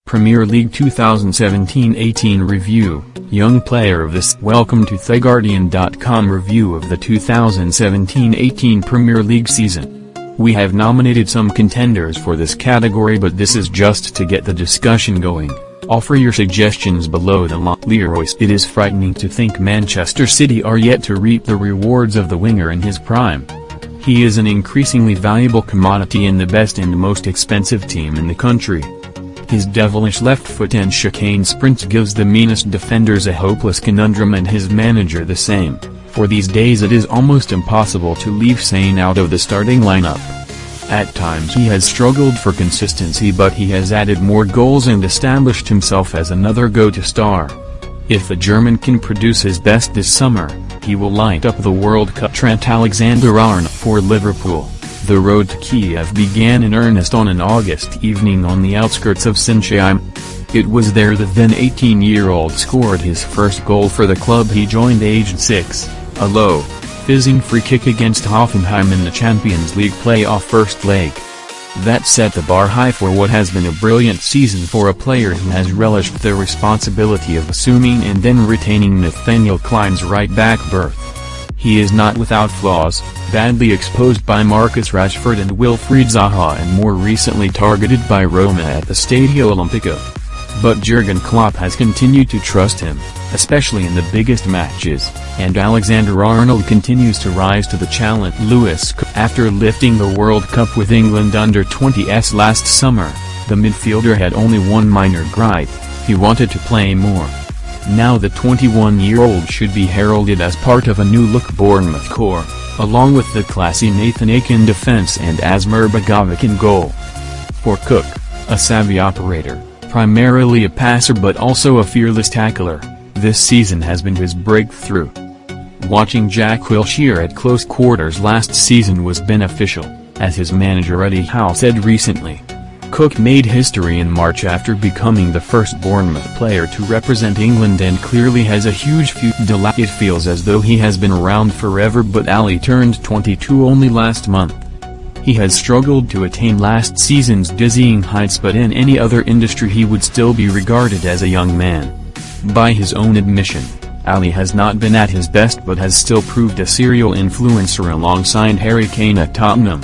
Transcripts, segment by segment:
Premier League 2017-18 Review, Young Player of the Welcome to TheGuardian.com review of the 2017-18 Premier League season. We have nominated some contenders for this category, but this is just to get the discussion going. Offer your suggestions below the Leroy. It is frightening to think Manchester City are yet to reap the rewards of the winger in his prime. He is an increasingly valuable commodity and the best and most expensive team in the country. His devilish left foot and chicane sprint gives the meanest defenders a hopeless conundrum and his manager the same. For these days it is almost impossible to leave Sane out of the starting lineup. At times he has struggled for consistency, but he has added more goals and established himself as another go-to star. If the German can produce his best this summer, he will light up the World Cup. Trent Alexander-Arnold for Liverpool. The road to Kiev began in earnest on an August evening on the outskirts of Sinchheim. It was there the then 18-year-old scored his first goal for the club he joined aged 6, a low, fizzing free kick against Hoffenheim in the Champions League playoff first leg. That set the bar high for what has been a brilliant season for a player who has relished the responsibility of assuming and then retaining Nathaniel Clyne's right-back berth. He is not without flaws, badly exposed by Marcus Rashford and Wilfried Zaha and more recently targeted by Roma at the Stadio Olimpico. But Jurgen Klopp has continued to trust him, especially in the biggest matches, and Alexander-Arnold continues to rise to the challenge. After lifting the World Cup with England under-20s last summer, the midfielder had only one minor gripe: he wanted to play more. Now the 21-year-old should be heralded as part of a new-look Bournemouth core, along with the classy Nathan Ake in defence and Asmir Begovic in goal. For Cook, a savvy operator, primarily a passer but also a fearless tackler, this season has been his breakthrough. Watching Jack Wilshere at close quarters last season was beneficial, as his manager Eddie Howe said recently. Cook made history in March after becoming the first Bournemouth player to represent England and clearly has a huge future. It feels as though he has been around forever, but Ali turned 22 only last month. He has struggled to attain last season's dizzying heights, but in any other industry he would still be regarded as a young man. By his own admission, Ali has not been at his best but has still proved a serial influencer alongside Harry Kane at Tottenham.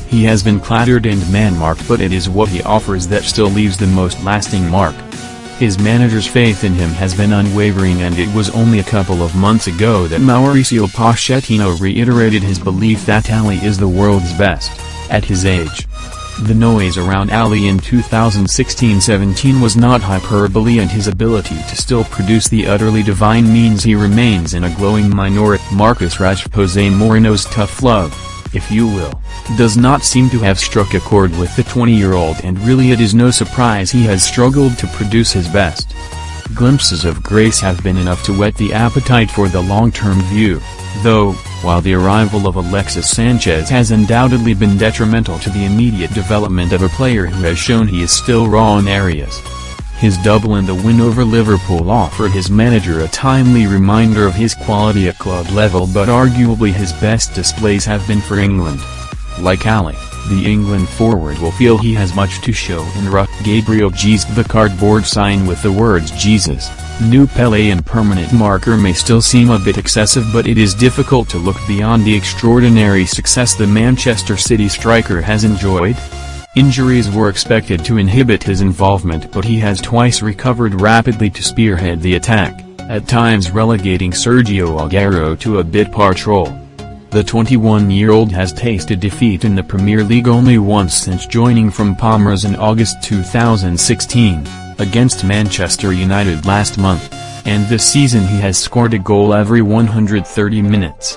He has been clattered and man-marked, but it is what he offers that still leaves the most lasting mark. His manager's faith in him has been unwavering, and it was only a couple of months ago that Mauricio Pochettino reiterated his belief that Ali is the world's best, at his age. The noise around Ali in 2016-17 was not hyperbole, and his ability to still produce the utterly divine means he remains in a glowing minority. Marcus Rashford, Jose Mourinho's tough love, if you will, does not seem to have struck a chord with the 20-year-old, and really it is no surprise he has struggled to produce his best. Glimpses of grace have been enough to whet the appetite for the long-term view, though, while the arrival of Alexis Sanchez has undoubtedly been detrimental to the immediate development of a player who has shown he is still raw in areas. His double and the win over Liverpool offered his manager a timely reminder of his quality at club level, but arguably his best displays have been for England. Like Ali, the England forward will feel he has much to show in Gabriel Jesus. The cardboard sign with the words "Jesus, New Pelé" and permanent marker may still seem a bit excessive, but it is difficult to look beyond the extraordinary success the Manchester City striker has enjoyed. Injuries were expected to inhibit his involvement, but he has twice recovered rapidly to spearhead the attack, at times relegating Sergio Aguero to a bit part role. The 21-year-old has tasted defeat in the Premier League only once since joining from Palmeiras in August 2016, against Manchester United last month, and this season he has scored a goal every 130 minutes.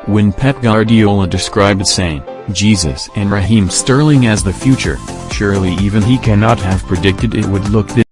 When Pep Guardiola described Sane, Jesus and Raheem Sterling as the future, surely even he cannot have predicted it would look this